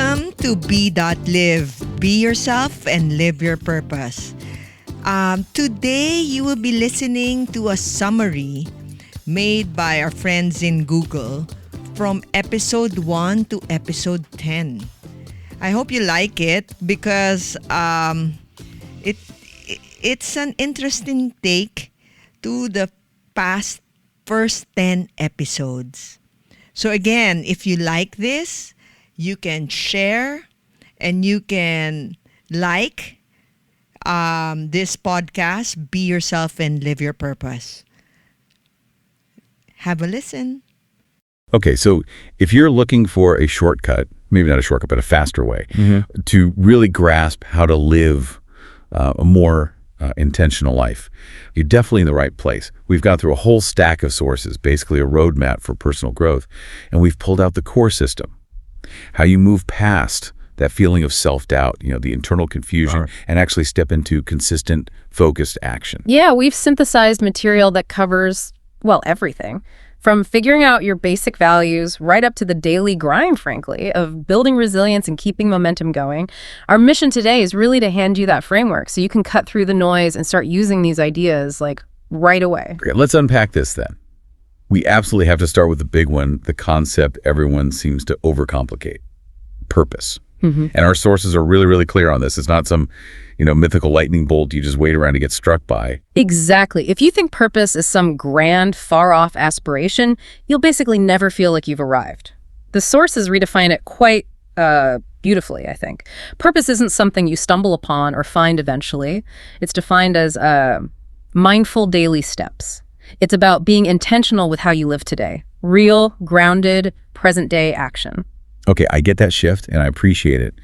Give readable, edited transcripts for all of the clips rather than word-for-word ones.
Welcome to Be.Live. Be yourself and live your purpose. Today, you will be listening to a summary made by our friends in Google from episode 1 to episode 10. I hope you like it because it's an interesting take to the past first 10 episodes. So again, if you like this, you can share and you can like this podcast, Be Yourself and Live Your Purpose. Have a listen. Okay, so if you're looking for a shortcut, maybe not a shortcut, but a faster way to really grasp how to live a more intentional life, you're definitely in the right place. We've gone through a whole stack of sources, basically a roadmap for personal growth, and we've pulled out the core system, how you move past that feeling of self-doubt, the internal confusion, and actually step into consistent, focused action. Yeah, we've synthesized material that covers, everything. From figuring out your basic values right up to the daily grind, frankly, of building resilience and keeping momentum going. Our mission today is really to hand you that framework so you can cut through the noise and start using these ideas right away. Okay, let's unpack this then. We absolutely have to start with the big one, the concept everyone seems to overcomplicate: purpose. And our sources are really, really clear on this. It's not some, mythical lightning bolt you just wait around to get struck by. Exactly. If you think purpose is some grand, far-off aspiration, you'll basically never feel like you've arrived. The sources redefine it quite beautifully, I think. Purpose isn't something you stumble upon or find eventually. It's defined as mindful daily steps. It's about being intentional with how you live today. Real, grounded, present-day action. Okay, I get that shift and I appreciate it.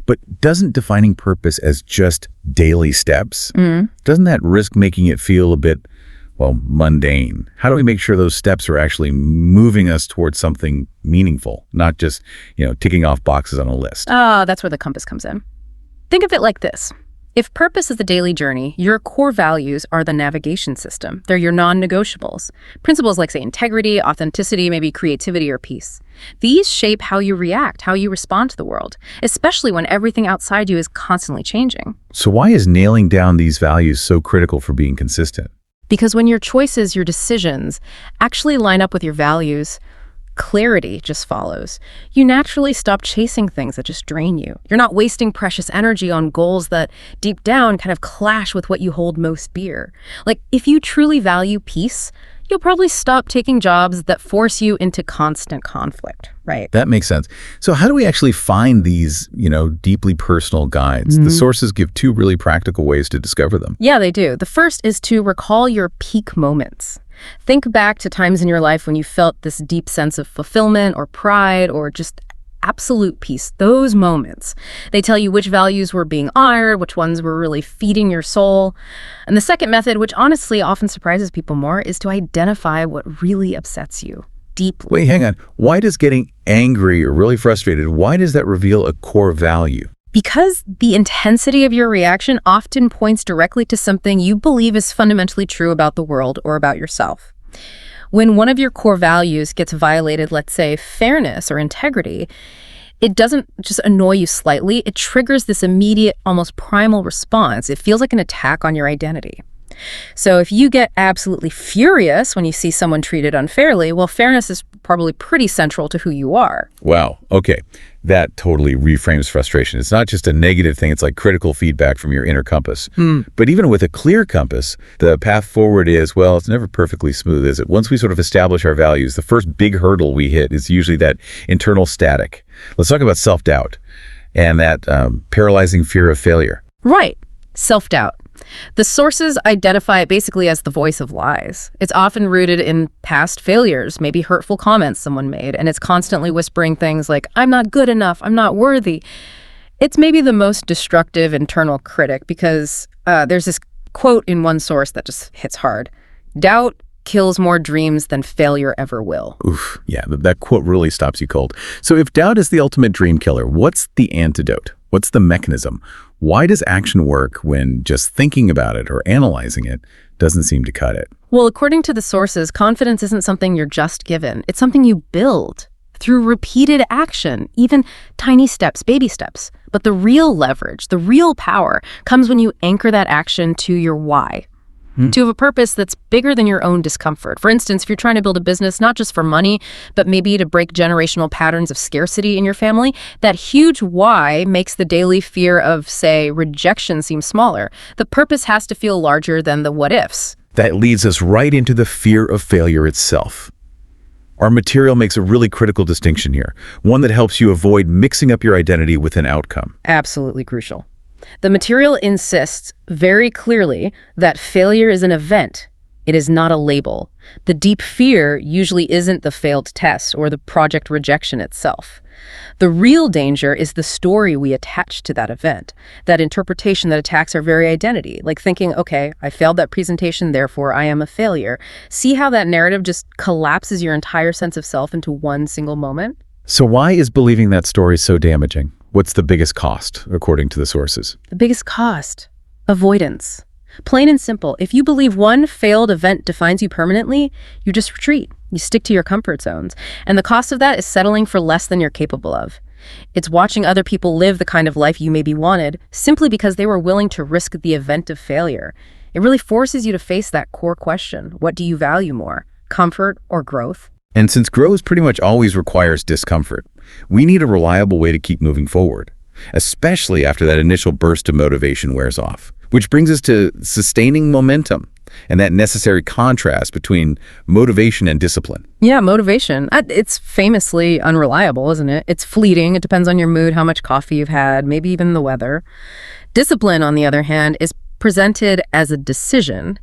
But doesn't defining purpose as just daily steps, doesn't that risk making it feel a bit, mundane? How do we make sure those steps are actually moving us towards something meaningful, not just, ticking off boxes on a list? That's where the compass comes in. Think of it like this. If purpose is the daily journey, your core values are the navigation system. They're your non-negotiables. Principles like, say, integrity, authenticity, maybe creativity or peace. These shape how you react, how you respond to the world, especially when everything outside you is constantly changing. So why is nailing down these values so critical for being consistent? Because when your choices, your decisions, actually line up with your values, clarity just follows. You naturally stop chasing things that just drain you. You're not wasting precious energy on goals that deep down kind of clash with what you hold most dear. If you truly value peace, you'll probably stop taking jobs that force you into constant conflict, right? That makes sense. So how do we actually find these, deeply personal guides? The sources give two really practical ways to discover them. Yeah, they do. The first is to recall your peak moments. Think back to times in your life when you felt this deep sense of fulfillment or pride or just absolute peace. Those moments. They tell you which values were being honored, which ones were really feeding your soul. And the second method, which honestly often surprises people more, is to identify what really upsets you deeply. Wait, hang on. Why does getting angry or really frustrated, why does that reveal a core value? Because the intensity of your reaction often points directly to something you believe is fundamentally true about the world or about yourself. When one of your core values gets violated, let's say fairness or integrity, it doesn't just annoy you slightly, it triggers this immediate, almost primal response. It feels like an attack on your identity. So if you get absolutely furious when you see someone treated unfairly, fairness is probably pretty central to who you are. Wow. Okay. That totally reframes frustration. It's not just a negative thing. It's like critical feedback from your inner compass. But even with a clear compass, the path forward is, it's never perfectly smooth, is it? Once we sort of establish our values, the first big hurdle we hit is usually that internal static. Let's talk about self-doubt and that paralyzing fear of failure. Right. Self-doubt. The sources identify it basically as the voice of lies. It's often rooted in past failures, maybe hurtful comments someone made, and it's constantly whispering things like, I'm not good enough, I'm not worthy. It's maybe the most destructive internal critic because there's this quote in one source that just hits hard. Doubt kills more dreams than failure ever will. Oof, yeah, that quote really stops you cold. So if doubt is the ultimate dream killer, what's the antidote? What's the mechanism? Why does action work when just thinking about it or analyzing it doesn't seem to cut it? Well, according to the sources, confidence isn't something you're just given. It's something you build. through repeated action, even tiny steps, baby steps. But the real leverage, the real power, comes when you anchor that action to your why, to a purpose that's bigger than your own discomfort. For instance, if you're trying to build a business, not just for money, but maybe to break generational patterns of scarcity in your family, that huge why makes the daily fear of, say, rejection seem smaller. The purpose has to feel larger than the what-ifs. That leads us right into the fear of failure itself. Our material makes a really critical distinction here, one that helps you avoid mixing up your identity with an outcome. Absolutely crucial. The material insists very clearly that failure is an event. It is not a label. The deep fear usually isn't the failed test or the project rejection itself. The real danger is the story we attach to that event, that interpretation that attacks our very identity, like thinking, okay, I failed that presentation, therefore I am a failure. See how that narrative just collapses your entire sense of self into one single moment? So why is believing that story so damaging? What's the biggest cost, according to the sources? The biggest cost? Avoidance. Plain and simple, if you believe one failed event defines you permanently, you just retreat. You stick to your comfort zones. And the cost of that is settling for less than you're capable of. It's watching other people live the kind of life you maybe wanted simply because they were willing to risk the event of failure. It really forces you to face that core question. What do you value more, comfort or growth? And since growth pretty much always requires discomfort, we need a reliable way to keep moving forward, especially after that initial burst of motivation wears off. Which brings us to sustaining momentum and that necessary contrast between motivation and discipline. Yeah, motivation. It's famously unreliable, isn't it? It's fleeting. It depends on your mood, how much coffee you've had, maybe even the weather. Discipline, on the other hand, is presented as a decision.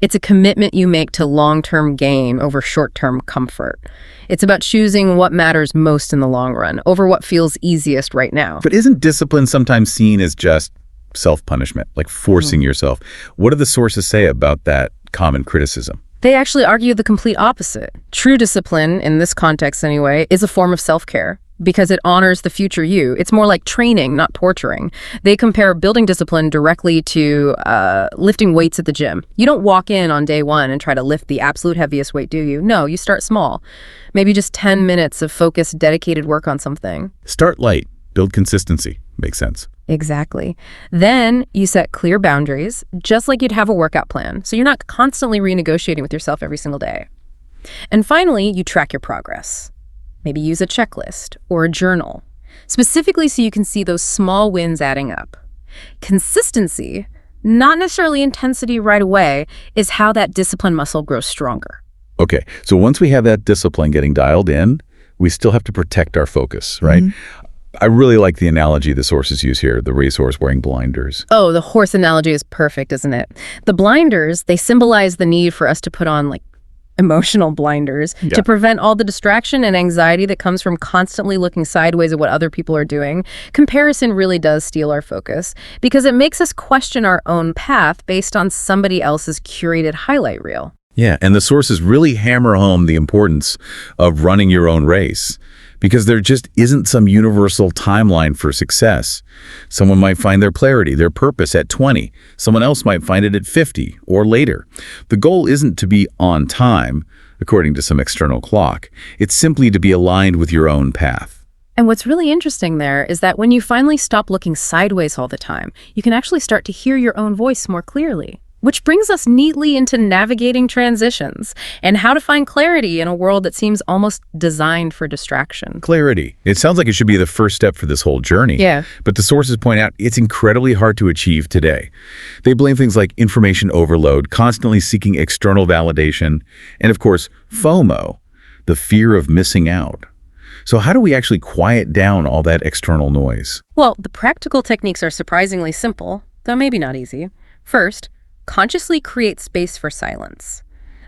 It's a commitment you make to long-term gain over short-term comfort. It's about choosing what matters most in the long run over what feels easiest right now. But isn't discipline sometimes seen as just self-punishment, like forcing yourself? What do the sources say about that common criticism? They actually argue the complete opposite. True discipline, in this context anyway, is a form of self-care because it honors the future you. It's more like training, not torturing. They compare building discipline directly to lifting weights at the gym. You don't walk in on day one and try to lift the absolute heaviest weight, do you? No, you start small. Maybe just 10 minutes of focused, dedicated work on something. Start light, build consistency. Makes sense. Exactly. Then you set clear boundaries, just like you'd have a workout plan, so you're not constantly renegotiating with yourself every single day. And finally, you track your progress. Maybe use a checklist or a journal, specifically so you can see those small wins adding up. Consistency, not necessarily intensity right away, is how that discipline muscle grows stronger. Okay, so once we have that discipline getting dialed in, we still have to protect our focus, right? I really like the analogy the sources use here, the racehorse wearing blinders. Oh, the horse analogy is perfect, isn't it? The blinders, they symbolize the need for us to put on emotional blinders to prevent all the distraction and anxiety that comes from constantly looking sideways at what other people are doing. Comparison really does steal our focus because it makes us question our own path based on somebody else's curated highlight reel. Yeah, and the sources really hammer home the importance of running your own race, because there just isn't some universal timeline for success. Someone might find their clarity, their purpose at 20. Someone else might find it at 50 or later. The goal isn't to be on time, according to some external clock. It's simply to be aligned with your own path. And what's really interesting there is that when you finally stop looking sideways all the time, you can actually start to hear your own voice more clearly. Which brings us neatly into navigating transitions and how to find clarity in a world that seems almost designed for distraction. Clarity. It sounds like it should be the first step for this whole journey. Yeah. But the sources point out it's incredibly hard to achieve today. They blame things like information overload, constantly seeking external validation, and of course, FOMO, the fear of missing out. So how do we actually quiet down all that external noise? Well, the practical techniques are surprisingly simple, though maybe not easy. First, consciously create space for silence.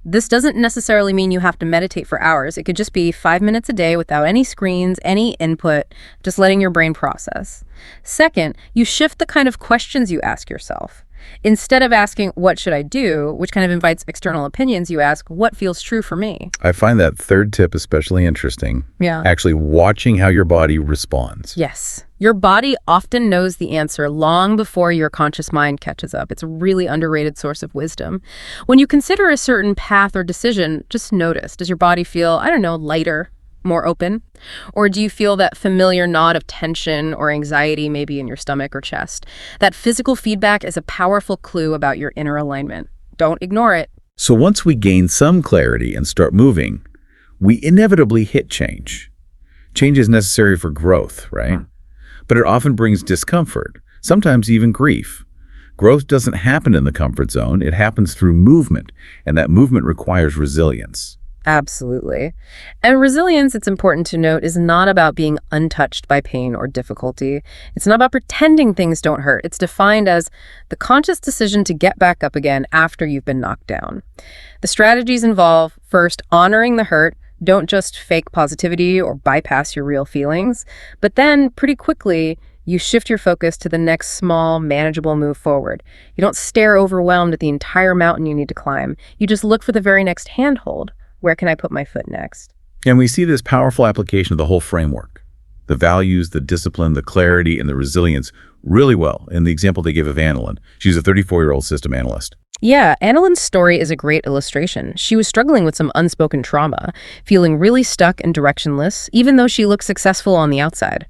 This doesn't necessarily mean you have to meditate for hours. It could just be 5 minutes a day without any screens, any input, just letting your brain process. Second, you shift the kind of questions you ask yourself. Instead of asking, what should I do, which kind of invites external opinions, you ask, what feels true for me? I find that third tip especially interesting. Yeah. Actually watching how your body responds. Yes. Your body often knows the answer long before your conscious mind catches up. It's a really underrated source of wisdom. When you consider a certain path or decision, just notice, does your body feel, lighter, more open? Or do you feel that familiar knot of tension or anxiety maybe in your stomach or chest? That physical feedback is a powerful clue about your inner alignment. Don't ignore it. So once we gain some clarity and start moving, we inevitably hit change. Change is necessary for growth, right? But it often brings discomfort, sometimes even grief. Growth doesn't happen in the comfort zone. It happens through movement, and that movement requires resilience. Absolutely. And resilience, it's important to note, is not about being untouched by pain or difficulty. It's not about pretending things don't hurt. It's defined as the conscious decision to get back up again after you've been knocked down. The strategies involve, first, honoring the hurt. Don't just fake positivity or bypass your real feelings, but then pretty quickly, you shift your focus to the next small, manageable move forward. You don't stare overwhelmed at the entire mountain you need to climb. You just look for the very next handhold. Where can I put my foot next? And we see this powerful application of the whole framework, the values, the discipline, the clarity, and the resilience really well in the example they give of Annalyn. She's a 34-year-old system analyst. Yeah, Annalyn's story is a great illustration. She was struggling with some unspoken trauma, feeling really stuck and directionless, even though she looked successful on the outside.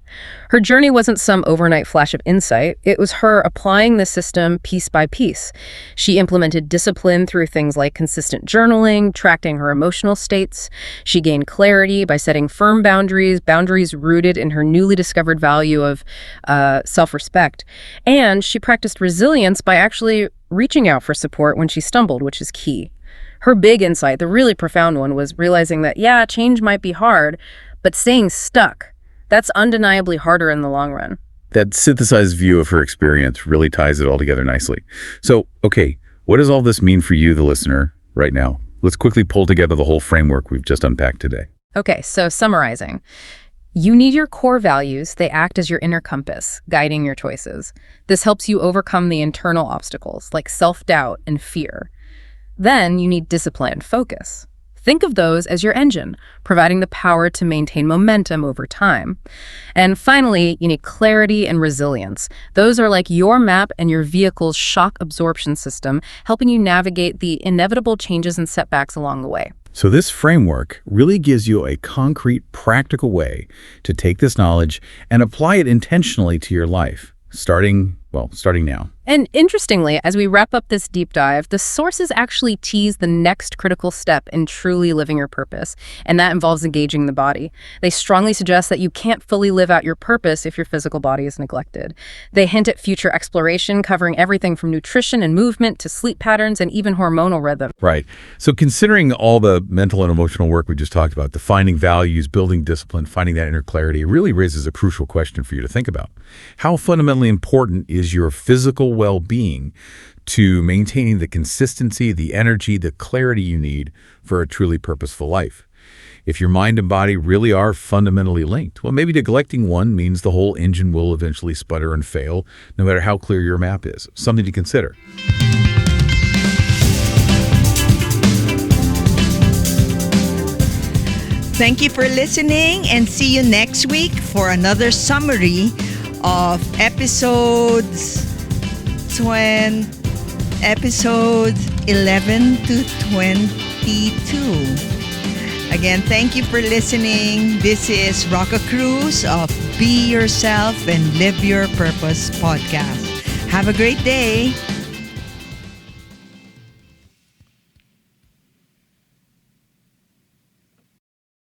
Her journey wasn't some overnight flash of insight. It was her applying the system piece by piece. She implemented discipline through things like consistent journaling, tracking her emotional states. She gained clarity by setting firm boundaries rooted in her newly discovered value of self-respect. And she practiced resilience by actually reaching out for support when she stumbled, which is key. Her big insight, the really profound one, was realizing that, yeah, change might be hard, but staying stuck, that's undeniably harder in the long run. That synthesized view of her experience really ties it all together nicely. So, okay, what does all this mean for you, the listener, right now? Let's quickly pull together the whole framework we've just unpacked today. Okay, so summarizing. You need your core values. They act as your inner compass, guiding your choices. This helps you overcome the internal obstacles like self-doubt and fear. Then you need discipline and focus. Think of those as your engine, providing the power to maintain momentum over time. And finally, you need clarity and resilience. Those are like your map and your vehicle's shock absorption system, helping you navigate the inevitable changes and setbacks along the way. So this framework really gives you a concrete, practical way to take this knowledge and apply it intentionally to your life, starting now. And interestingly, as we wrap up this deep dive, the sources actually tease the next critical step in truly living your purpose, and that involves engaging the body. They strongly suggest that you can't fully live out your purpose if your physical body is neglected. They hint at future exploration, covering everything from nutrition and movement to sleep patterns and even hormonal rhythm. Right. So considering all the mental and emotional work we just talked about, defining values, building discipline, finding that inner clarity, it really raises a crucial question for you to think about. How fundamentally important is your physical well-being to maintaining the consistency, the energy, the clarity you need for a truly purposeful life? If your mind and body really are fundamentally linked, well, maybe neglecting one means the whole engine will eventually sputter and fail, no matter how clear your map is. Something to consider. Thank you for listening, and see you next week for another summary of episodes 11 to 22. Again, thank you for listening. This is Rocca Cruz of Be Yourself and Live Your Purpose podcast. Have a great day.